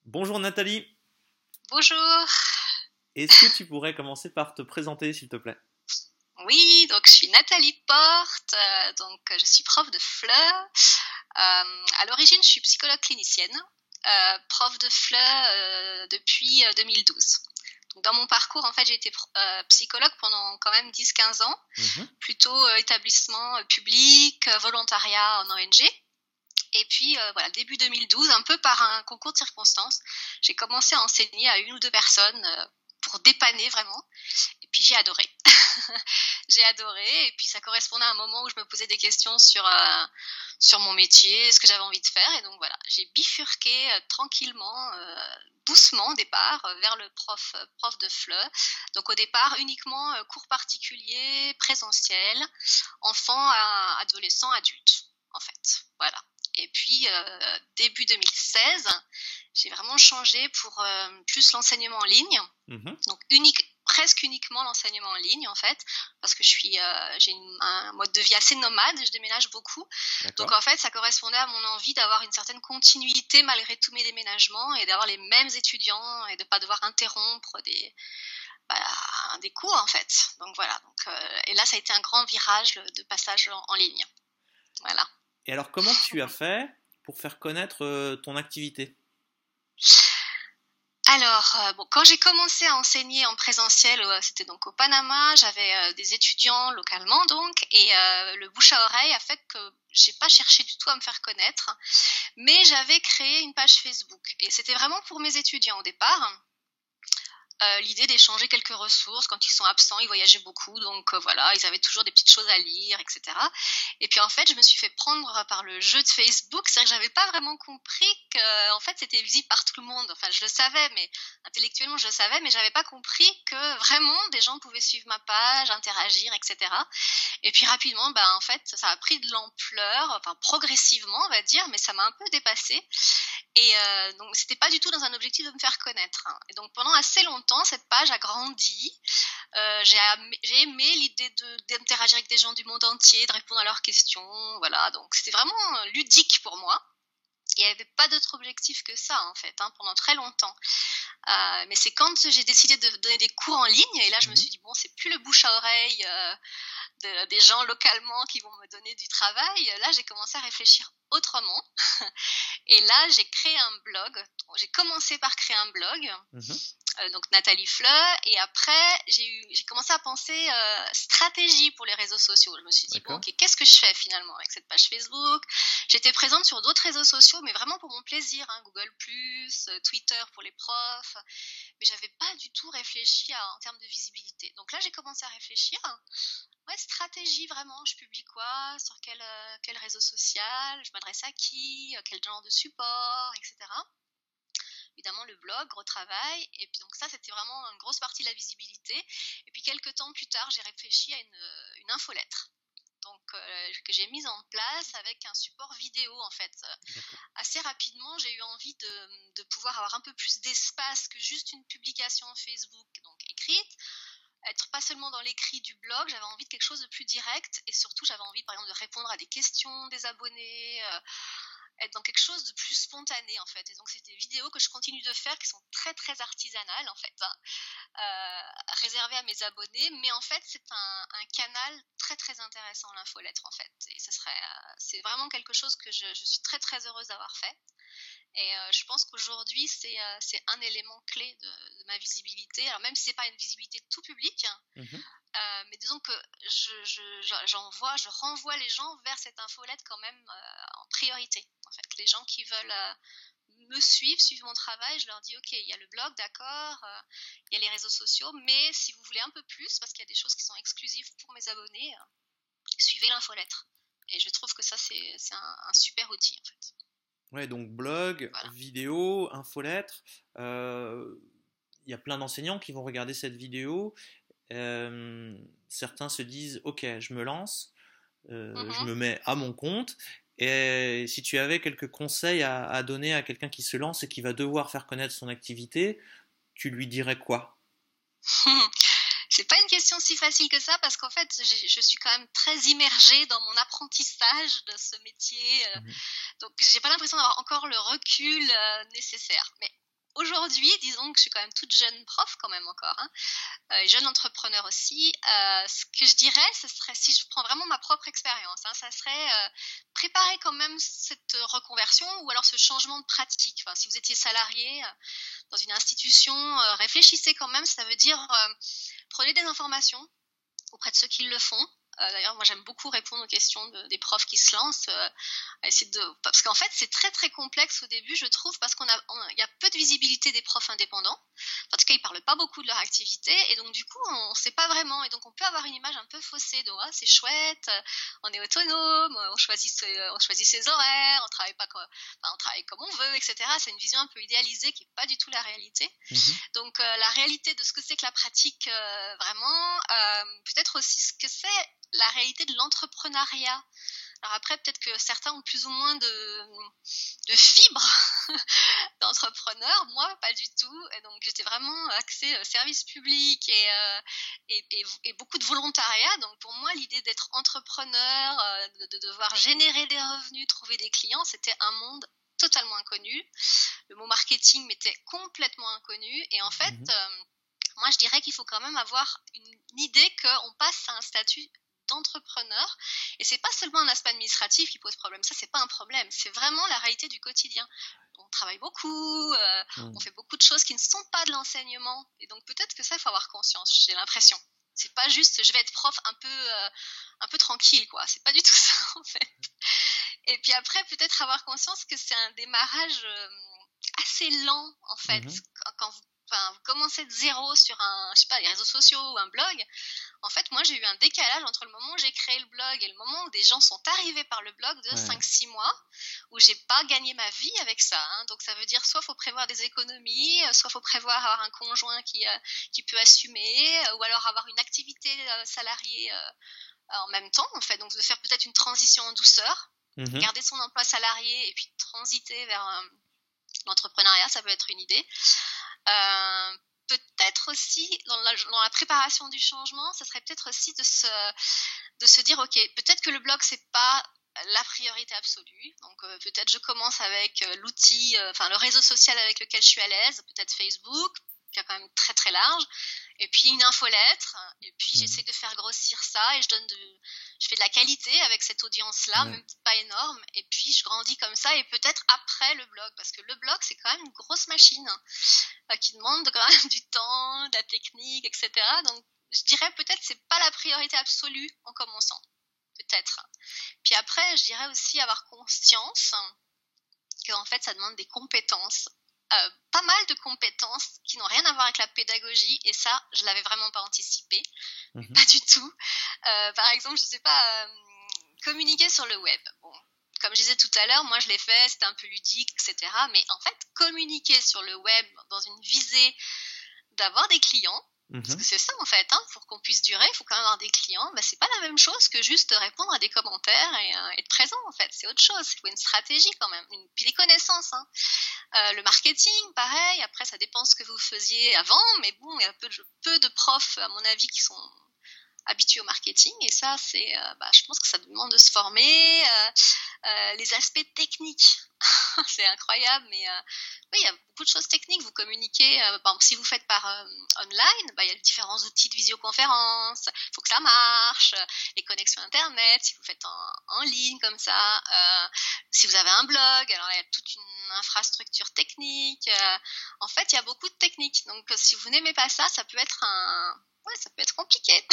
Bonjour Nathalie, Bonjour. est-ce que tu pourrais commencer par te présenter s'il te plaît? Oui, donc je suis Nathalie Porte, je suis prof de FLE. À l'origine, je suis psychologue clinicienne, prof de FLE depuis 2012. Donc dans mon parcours, en fait, j'ai été psychologue pendant quand même 10-15 ans, Mhm. plutôt établissement public, volontariat en ONG. Et puis voilà, début 2012, un peu par un concours de circonstances, j'ai commencé à enseigner à une ou deux personnes pour dépanner vraiment. Et puis j'ai adoré. J'ai adoré. Et puis ça correspondait à un moment où je me posais des questions sur mon métier, ce que j'avais envie de faire. Et donc voilà, j'ai bifurqué tranquillement, doucement au départ, vers le prof de FLE. Donc au départ, uniquement cours particuliers, présentiel, enfants, adolescents, adultes, en fait. Voilà. Et puis, début 2016, j'ai vraiment changé pour plus l'enseignement en ligne. Mhm. Donc presque uniquement l'enseignement en ligne en fait, parce que j'ai un mode de vie assez nomade, je déménage beaucoup. Donc D'accord. en fait, ça correspondait à mon envie d'avoir une certaine continuité malgré tous mes déménagements et d'avoir les mêmes étudiants et de pas devoir interrompre des cours en fait. Donc voilà. Et là, ça a été un grand virage de passage en ligne. Voilà. Et alors comment tu as fait pour faire connaître ton activité? Alors, bon, quand j'ai commencé à enseigner en présentiel, c'était donc au Panama, j'avais des étudiants localement donc, et le bouche à oreille a fait que j'ai pas cherché du tout à me faire connaître, mais j'avais créé une page Facebook et c'était vraiment pour mes étudiants au départ. L'idée d'échanger quelques ressources quand ils sont absents, ils voyageaient beaucoup, donc voilà, ils avaient toujours des petites choses à lire, etc. Et puis en fait, je me suis fait prendre par le jeu de Facebook, c'est-à-dire que j'avais pas vraiment compris que en fait c'était visible par tout le monde. Enfin, je le savais, mais intellectuellement je le savais, mais j'avais pas compris que vraiment des gens pouvaient suivre ma page, interagir, etc. Et puis rapidement, en fait, ça a pris de l'ampleur, enfin progressivement, on va dire, mais ça m'a un peu dépassée. Et donc, c'était pas du tout dans un objectif de me faire connaître, hein. Et donc, pendant assez longtemps, cette page a grandi. J'ai aimé l'idée d'interagir avec des gens du monde entier, de répondre à leurs questions. Voilà, donc c'était vraiment ludique pour moi. Il n'y avait pas d'autre objectif que ça, en fait, hein, pendant très longtemps. Mais c'est quand j'ai décidé de donner des cours en ligne, et là, je me Mhm. suis dit, bon, c'est plus le bouche à oreille des gens localement qui vont me donner du travail. Là, j'ai commencé à réfléchir autrement. Et là, j'ai créé un blog. J'ai commencé par créer un blog, Mhm. donc Nathalie Fleur, et après, j'ai commencé à penser stratégie pour les réseaux sociaux. Je me suis dit, bon, D'accord. ok, qu'est-ce que je fais finalement avec cette page Facebook? J'étais présente sur d'autres réseaux sociaux, mais vraiment pour mon plaisir, hein, Google+, Twitter pour les profs, mais j'avais pas du tout réfléchi en termes de visibilité. Donc là, j'ai commencé à réfléchir. Ouais, stratégie vraiment. Je publie quoi? Sur quel réseau social? Je m'adresse à qui? Quel genre de support, etc. Évidemment, le blog, gros travail. Et puis donc ça, c'était vraiment une grosse partie de la visibilité. Et puis quelques temps plus tard, j'ai réfléchi à une infolettre. Donc que j'ai mise en place avec un support vidéo en fait. D'accord. Assez rapidement, j'ai eu envie de pouvoir avoir un peu plus d'espace que juste une publication Facebook donc écrite, être pas seulement dans l'écrit du blog, j'avais envie de quelque chose de plus direct et surtout j'avais envie par exemple de répondre à des questions des abonnés, être dans quelque chose de plus spontané en fait. Et donc c'est des vidéos que je continue de faire qui sont très très artisanales en fait, hein, réservées à mes abonnés, mais en fait c'est un canal très très intéressant l'infolettre en fait. Et c'est vraiment quelque chose que je suis très très heureuse d'avoir fait. Et je pense qu'aujourd'hui, c'est un élément clé de ma visibilité. Alors même si c'est pas une visibilité tout public, hein, Mhm. mais disons que je renvoie les gens vers cette infolette quand même en priorité. En fait, les gens qui veulent me suivre, suivre mon travail, je leur dis ok, il y a le blog, d'accord, il y a les réseaux sociaux, mais si vous voulez un peu plus, parce qu'il y a des choses qui sont exclusives pour mes abonnés, suivez l'infolettre. Et je trouve que ça c'est un super outil en fait. Ouais, donc blog, Voilà. vidéo, infolettre. euh, Il y a plein d'enseignants qui vont regarder cette vidéo. Euh, Certains se disent, ok, je me lance, je Mhm. me mets à mon compte. Et si tu avais quelques conseils à donner à quelqu'un qui se lance et qui va devoir faire connaître son activité, tu lui dirais quoi? C'est pas une question si facile que ça parce qu'en fait, je suis quand même très immergée dans mon apprentissage de ce métier. Mhm. Donc, j'ai pas l'impression d'avoir encore le recul nécessaire. Mais aujourd'hui, disons que je suis quand même toute jeune prof quand même encore, hein, jeune entrepreneur aussi, ce que je dirais, ce serait, si je prends vraiment ma propre expérience, hein, ça serait préparer quand même cette reconversion ou alors ce changement de pratique. Enfin, si vous étiez salarié dans une institution, réfléchissez quand même, ça veut dire prenez des informations auprès de ceux qui le font. D'ailleurs, moi, j'aime beaucoup répondre aux questions des profs qui se lancent, à essayer parce qu'en fait, c'est très très complexe au début, je trouve, parce il y a peu de visibilité des profs indépendants. En tout cas, ils parlent pas beaucoup de leur activité, et donc du coup, on sait pas vraiment, et donc on peut avoir une image un peu faussée de c'est chouette, on est autonome, on choisit ses horaires, on travaille comme on veut, etc. C'est une vision un peu idéalisée qui est pas du tout la réalité. Donc la réalité de ce que c'est que la pratique vraiment, peut-être aussi ce que c'est la réalité de l'entrepreneuriat. Alors après, peut-être que certains ont plus ou moins de fibres d'entrepreneur, moi pas du tout, et donc j'étais vraiment axée service public et beaucoup de volontariat. Donc pour moi, l'idée d'être entrepreneur, de devoir générer des revenus, trouver des clients, c'était un monde totalement inconnu. Le mot marketing m'était complètement inconnu, et en fait, moi je dirais qu'il faut quand même avoir une idée qu'on passe à un statut d'entrepreneur, et c'est pas seulement un aspect administratif qui pose problème, ça c'est pas un problème, c'est vraiment la réalité du quotidien. On travaille beaucoup, on fait beaucoup de choses qui ne sont pas de l'enseignement, et donc peut-être que ça, il faut avoir conscience, j'ai l'impression. C'est pas juste je vais être prof un peu tranquille, quoi, c'est pas du tout ça en fait. Et puis après, peut-être avoir conscience que c'est un démarrage assez lent en fait. Quand vous commencez de zéro sur les réseaux sociaux ou un blog, en fait, moi, j'ai eu un décalage entre le moment où j'ai créé le blog et le moment où des gens sont arrivés par le blog de 5-6 mois, où j'ai pas gagné ma vie avec ça. Hein. Donc, ça veut dire soit faut prévoir des économies, soit faut prévoir avoir un conjoint qui peut assumer, ou alors avoir une activité salariée en même temps, en fait. Donc, de faire peut-être une transition en douceur, garder son emploi salarié et puis transiter vers l'entrepreneuriat, ça peut être une idée. Peut-être aussi dans la préparation du changement, ça serait peut-être aussi de se dire ok, peut-être que le blog c'est pas la priorité absolue, donc peut-être je commence avec l'outil, le réseau social avec lequel je suis à l'aise, peut-être Facebook, qui est quand même très très large, et puis une infolettre, et puis j'essaie de faire grossir ça, et je fais de la qualité avec cette audience-là, même pas énorme, et puis je grandis comme ça, et peut-être après le blog, parce que le blog c'est quand même une grosse machine qui demande quand même du temps, de la technique, etc. Donc je dirais peut-être c'est pas la priorité absolue en commençant, peut-être. Puis après, je dirais aussi avoir conscience qu'en fait ça demande des compétences. Pas mal de compétences qui n'ont rien à voir avec la pédagogie, et ça, je l'avais vraiment pas anticipé, pas du tout. Par exemple, je sais pas, communiquer sur le web. Bon, comme je disais tout à l'heure, moi je l'ai fait, c'était un peu ludique, etc. Mais en fait, communiquer sur le web dans une visée d'avoir des clients, parce que c'est ça en fait, hein, pour qu'on puisse durer, il faut quand même avoir des clients, c'est pas la même chose que juste répondre à des commentaires et être présent en fait, c'est autre chose, il faut une stratégie quand même, puis des connaissances. Hein. Le marketing, pareil, après ça dépend ce que vous faisiez avant, mais bon, il y a peu de profs à mon avis qui sont habitués au marketing, et ça c'est, je pense que ça demande de se former, les aspects techniques, c'est incroyable, mais oui, il y a beaucoup de choses techniques, vous communiquez, par exemple, si vous faites par online, il y a différents outils de visioconférence, il faut que ça marche, les connexions internet, si vous faites en ligne comme ça, si vous avez un blog, alors il y a toute une infrastructure technique, en fait il y a beaucoup de techniques, donc si vous n'aimez pas ça, ça peut être ça peut être compliqué.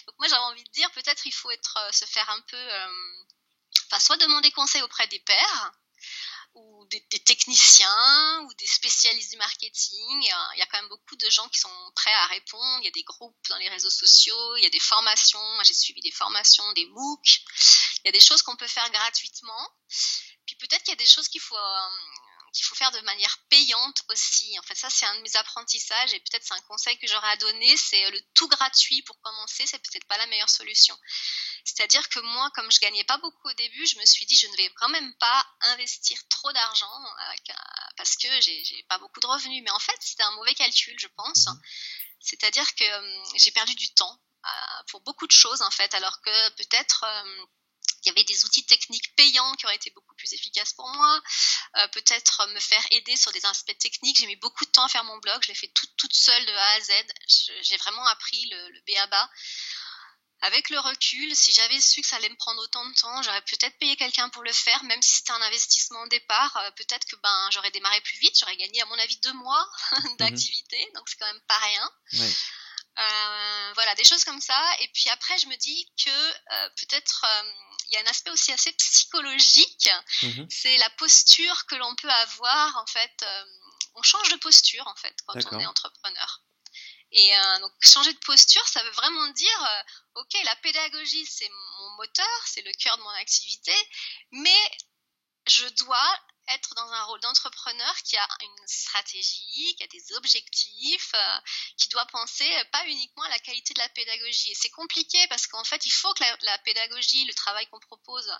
Donc moi j'avais envie de dire, peut-être il faut se faire un peu, soit demander conseil auprès des pairs, ou des techniciens, ou des spécialistes du marketing. Il y a quand même beaucoup de gens qui sont prêts à répondre. Il y a des groupes dans les réseaux sociaux, il y a des formations. Moi, j'ai suivi des formations, des MOOC. Il y a des choses qu'on peut faire gratuitement. Puis peut-être qu'il y a des choses qu'il faut faire de manière payante aussi. En fait, ça, c'est un de mes apprentissages, et peut-être c'est un conseil que j'aurais à donner, c'est le tout gratuit pour commencer, c'est peut-être pas la meilleure solution. C'est-à-dire que moi, comme je gagnais pas beaucoup au début, je me suis dit, je ne vais quand même pas investir trop d'argent parce que j'ai pas beaucoup de revenus. Mais en fait, c'était un mauvais calcul, je pense. C'est-à-dire que j'ai perdu du temps pour beaucoup de choses, en fait, alors que peut-être il Il y avait des outils techniques payants qui auraient été beaucoup plus efficaces pour moi. Peut-être me faire aider sur des aspects techniques. J'ai mis beaucoup de temps à faire mon blog. Je l'ai fait toute seule de A à Z. J'ai vraiment appris le b.a.-ba. Avec le recul, si j'avais su que ça allait me prendre autant de temps, j'aurais peut-être payé quelqu'un pour le faire, même si c'était un investissement au départ. Peut-être que j'aurais démarré plus vite. J'aurais gagné, à mon avis, 2 mois d'activité. Donc, c'est quand même pas rien. Ouais. Voilà, des choses comme ça. Et puis après, je me dis que peut-être il y a un aspect aussi assez psychologique. C'est la posture que l'on peut avoir. En fait, on change de posture en fait quand on est entrepreneur. Et donc changer de posture, ça veut vraiment dire ok, la pédagogie c'est mon moteur, c'est le cœur de mon activité, mais je dois être dans un rôle d'entrepreneur qui a une stratégie, qui a des objectifs, qui doit penser pas uniquement à la qualité de la pédagogie. Et c'est compliqué parce qu'en fait, il faut que la pédagogie, le travail qu'on propose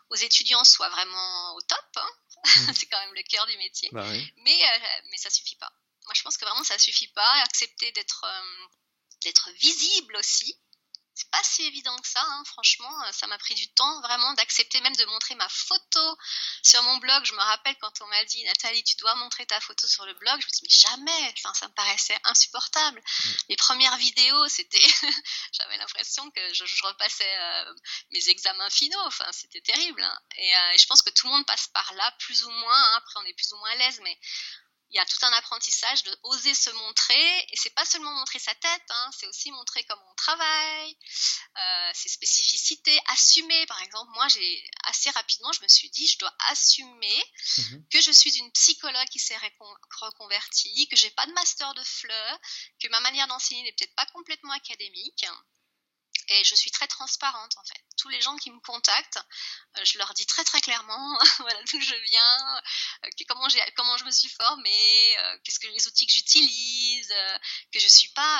aux étudiants soit vraiment au top. Hein. C'est quand même le cœur du métier. Bah oui. Mais ça suffit pas. Moi, je pense que vraiment, ça suffit pas. Accepter d'être visible aussi. C'est pas si évident que ça, hein. Franchement, ça m'a pris du temps vraiment d'accepter même de montrer ma photo sur mon blog. Je me rappelle quand on m'a dit Nathalie, tu dois montrer ta photo sur le blog, je me dis mais jamais, enfin, ça me paraissait insupportable. Les premières vidéos, c'était j'avais l'impression que je repassais mes examens finaux, enfin c'était terrible, hein. Et je pense que tout le monde passe par là plus ou moins, hein. Après on est plus ou moins à l'aise, mais il y a tout un apprentissage de oser se montrer, et c'est pas seulement montrer sa tête, hein, c'est aussi montrer comment on travaille, ses spécificités, assumer. Par exemple, moi, assez rapidement, je me suis dit, je dois assumer que je suis une psychologue qui s'est reconvertie, que j'ai pas de master de FLE, que ma manière d'enseigner n'est peut-être pas complètement académique. Et je suis très transparente en fait. Tous les gens qui me contactent, je leur dis très très clairement voilà, d'où je viens, comment je me suis formée, qu'est-ce que les outils que j'utilise, que je suis pas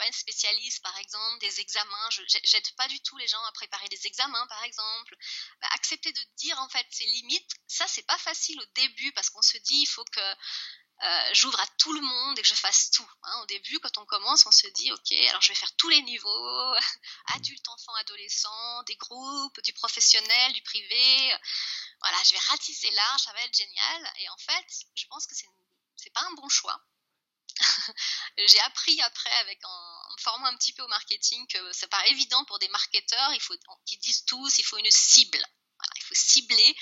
une spécialiste par exemple des examens. J'aide pas du tout les gens à préparer des examens par exemple. Accepter de dire en fait ses limites, ça c'est pas facile au début parce qu'on se dit il faut que j'ouvre à tout le monde et que je fasse tout. Hein. Au début, quand on commence, on se dit, ok, alors je vais faire tous les niveaux, adulte, enfant, adolescent, des groupes, du professionnel, du privé. Voilà, je vais ratisser large, ça va être génial. Et en fait, je pense que c'est pas un bon choix. J'ai appris après, en me formant un petit peu au marketing, que c'est pas évident pour des marketeurs, qu'ils disent tous, il faut une cible. Voilà, il faut cibler.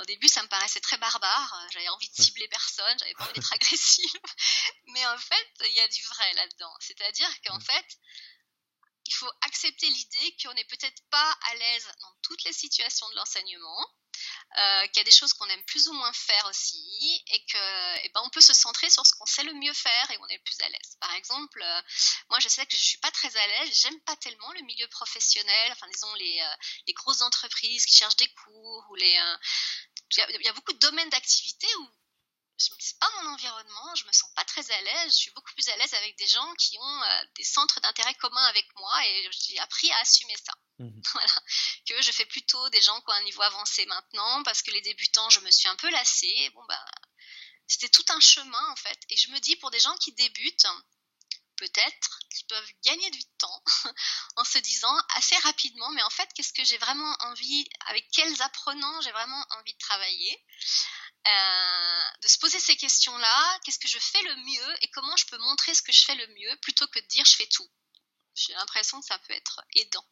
Au début, ça me paraissait très barbare. J'avais envie de cibler personne, j'avais pas envie d'être agressive. Mais en fait, il y a du vrai là-dedans. C'est-à-dire qu'en fait, il faut accepter l'idée qu'on n'est peut-être pas à l'aise dans toutes les situations de l'enseignement, qu'il y a des choses qu'on aime plus ou moins faire aussi, et que on peut se centrer sur ce qu'on sait le mieux faire et on est plus à l'aise. Par exemple, moi je sais que je suis pas très à l'aise, j'aime pas tellement le milieu professionnel, enfin disons les grosses entreprises qui cherchent des cours, ou il y a beaucoup de domaines d'activité où c'est pas mon environnement, je me sens pas très à l'aise, je suis beaucoup plus à l'aise avec des gens qui ont des centres d'intérêt communs avec moi, et j'ai appris à assumer ça. Voilà. Que je fais plutôt des gens qui ont un niveau avancé maintenant, parce que les débutants, je me suis un peu lassée. C'était tout un chemin en fait, et je me dis pour des gens qui débutent, peut-être qu'ils peuvent gagner du temps en se disant assez rapidement, mais en fait, qu'est-ce que j'ai vraiment envie, avec quels apprenants j'ai vraiment envie de travailler, de se poser ces questions-là, qu'est-ce que je fais le mieux et comment je peux montrer ce que je fais le mieux plutôt que de dire je fais tout. J'ai l'impression que ça peut être aidant.